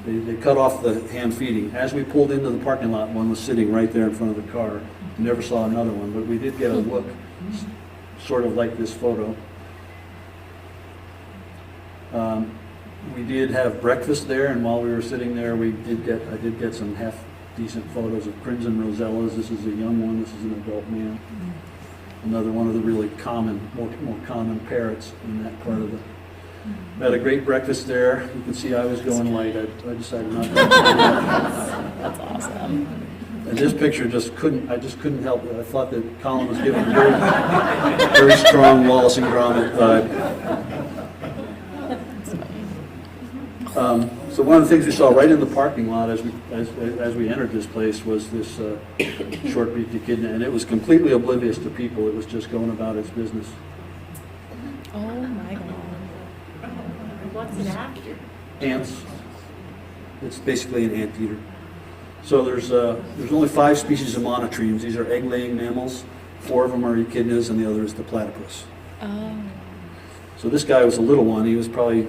They cut off the hand feeding. As we pulled into the parking lot, one was sitting right there in front of the car. We never saw another one, but we did get a look, sort of like this photo. We did have breakfast there, and while we were sitting there, I did get some half-decent photos of crimson rosellas. This is a young one. This is an adult man. Another one of the really common, more common parrots in that part of the. We had a great breakfast there. You can see I was going light. I decided not to. That's awesome. And this picture I just couldn't help it. I thought that Colin was giving a very strong Wallace and Gromit vibe. So one of the things we saw right in the parking lot as we entered this place was this short-beaked echidna, and it was completely oblivious to people. It was just going about its business. Oh my god. What's it after? Ants. It's basically an anteater. So there's only 5 species of monotremes. These are egg-laying mammals. 4 of them are echidnas, and the other is the platypus. Oh. So this guy was a little one. He was probably,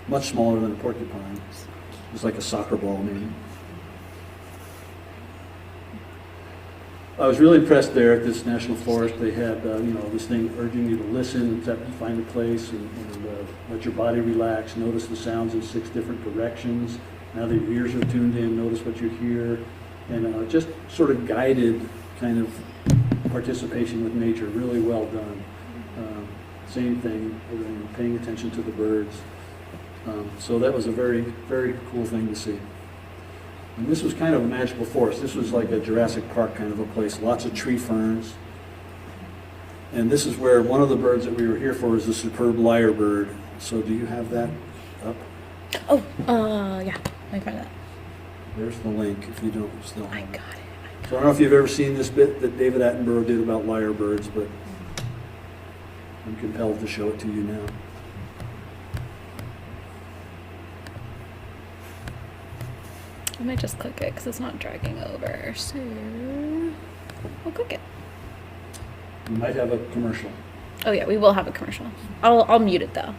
much smaller than a porcupine. It was like a soccer ball, maybe. I was really impressed there at this national forest. They had, this thing urging you to listen, to find a place, and let your body relax. Notice the sounds in 6 different directions. Now that your ears are tuned in, notice what you hear, and just sort of guided kind of participation with nature. Really well done. Same thing, paying attention to the birds. So that was a very, very cool thing to see. And this was kind of a magical forest. This was like a Jurassic Park kind of a place. Lots of tree ferns. And this is where one of the birds that we were here for is the superb lyrebird. So do you have that up? Oh, yeah. I got that. There's the link if you don't still have I it. got it. So I don't know if you've ever seen this bit that David Attenborough did about lyrebirds, but I'm compelled to show it to you now. I might just click it because it's not dragging over. So, We'll cook it. We might have a commercial. Oh yeah, we will have a commercial. I'll mute it though.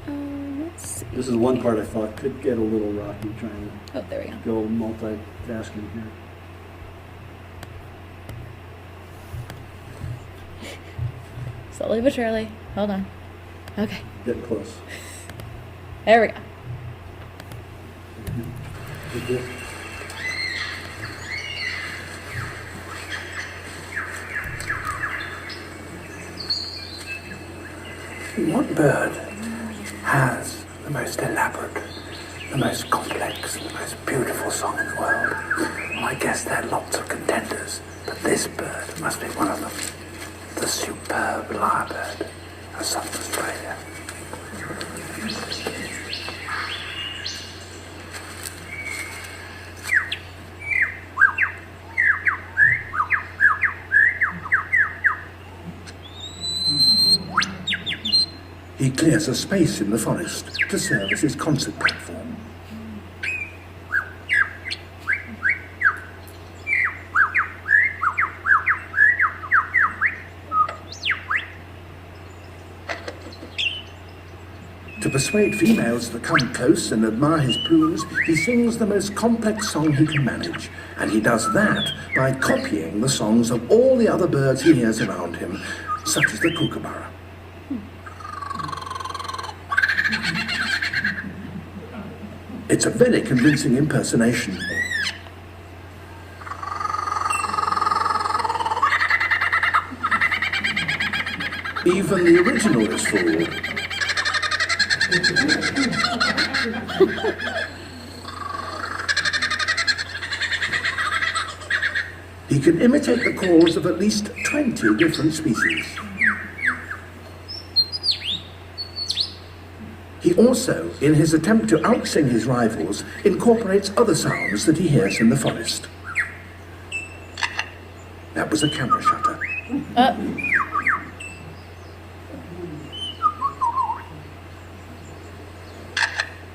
Let's see. This is one part I thought could get a little rocky trying Oh, there we to go. go multitasking here. Slowly but surely. Hold on. Okay. Getting close. There we go. Good deal. What bird has the most elaborate, the most complex, the most beautiful song in the world? Well, I guess there are lots of contenders, but this bird must be one of them. The superb lyrebird of South Australia. He clears a space in the forest to serve as his concert platform. To persuade females to come close and admire his plumes, he sings the most complex song he can manage, and he does that by copying the songs of all the other birds he hears around him, such as the kookaburra. It's a very convincing impersonation. Even the original is fooled. He can imitate the calls of at least 20 different species. He also, in his attempt to outsing his rivals, incorporates other sounds that he hears in the forest. That was a camera shutter.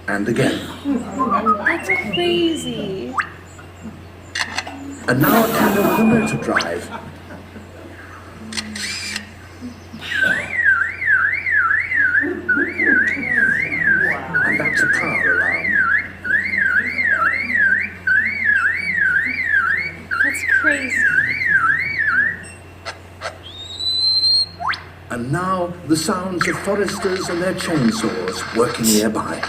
And again. That's crazy. And now a camera with a motor drive. And that's a car alarm. That's crazy. And now the sounds of foresters and their chainsaws working nearby.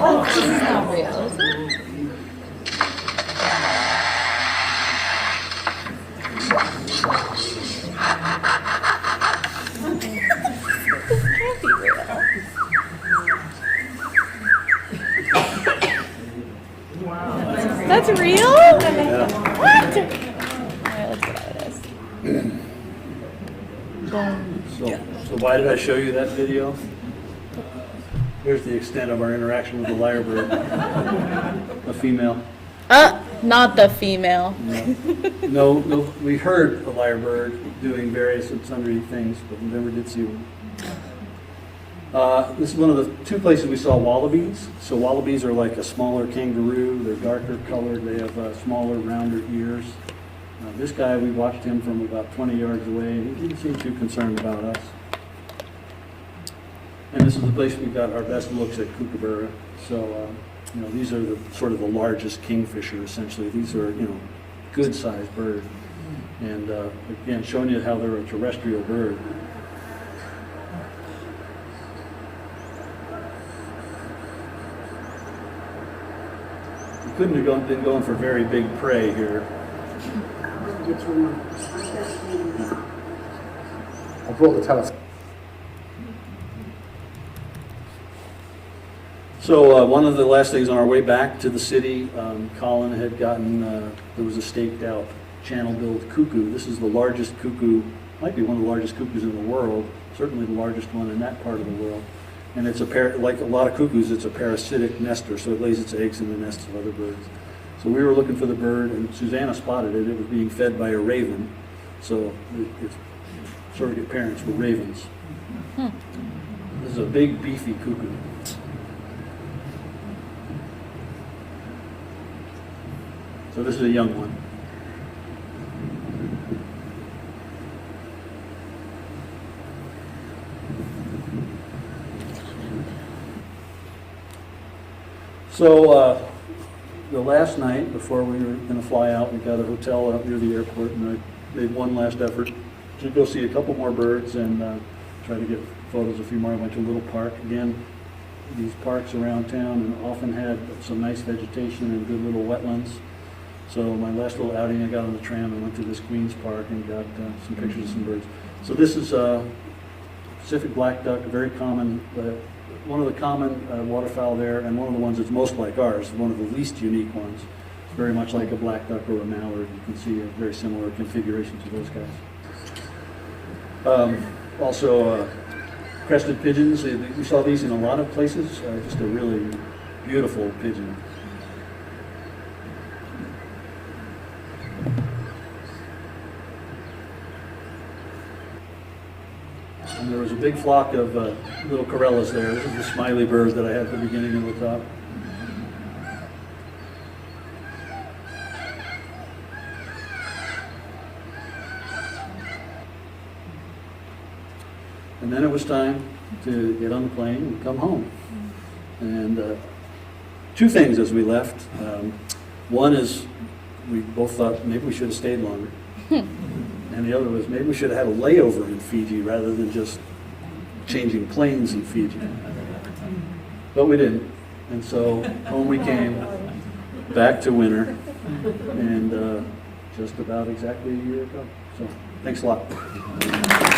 This is not real, is it? This can't be real. That's real? What? Alright, let's get out of this. So why did I show you that video? Here's the extent of our interaction with the lyrebird. A female. Not the female. No, we heard the lyrebird doing various and sundry things, but we never did see one. This is one of the two places we saw wallabies. So wallabies are like a smaller kangaroo. They're darker colored. They have smaller, rounder ears. This guy, we watched him from about 20 yards away, and he didn't seem too concerned about us. And this is the place we got our best looks at kookaburra. So, these are the sort of the largest kingfisher, essentially. These are, good-sized bird. And again, showing you how they're a terrestrial bird. You couldn't have been going for very big prey here. I brought the telescope. So one of the last things on our way back to the city, Colin had gotten, there was a staked out channel-billed cuckoo. This is the largest cuckoo, might be one of the largest cuckoos in the world, certainly the largest one in that part of the world. And it's like a lot of cuckoos, it's a parasitic nester, so it lays its eggs in the nests of other birds. So we were looking for the bird, and Susanna spotted it. It was being fed by a raven. So its surrogate parents were ravens. This is a big, beefy cuckoo. So this is a young one. So the last night before we were going to fly out, we got a hotel out near the airport, and I made one last effort to go see a couple more birds and try to get photos of a few more. I went to a little park. Again, these parks around town and often had some nice vegetation and good little wetlands. So my last little outing, I got on the tram and went to this Queens Park and got some pictures of some birds. So this is Pacific black duck, a very common, one of the common waterfowl there, and one of the ones that's most like ours, one of the least unique ones. It's very much like a black duck or a mallard. You can see a very similar configuration to those guys. Also, crested pigeons. We saw these in a lot of places. Just a really beautiful pigeon. And there was a big flock of little corellas there. This is the smiley bird that I had at the beginning of the talk. And then it was time to get on the plane and come home. And two things as we left. One is we both thought maybe we should have stayed longer. And the other was maybe we should have had a layover in Fiji rather than just changing planes in Fiji. But we didn't. And so home we came, back to winter, and just about exactly a year ago. So thanks a lot.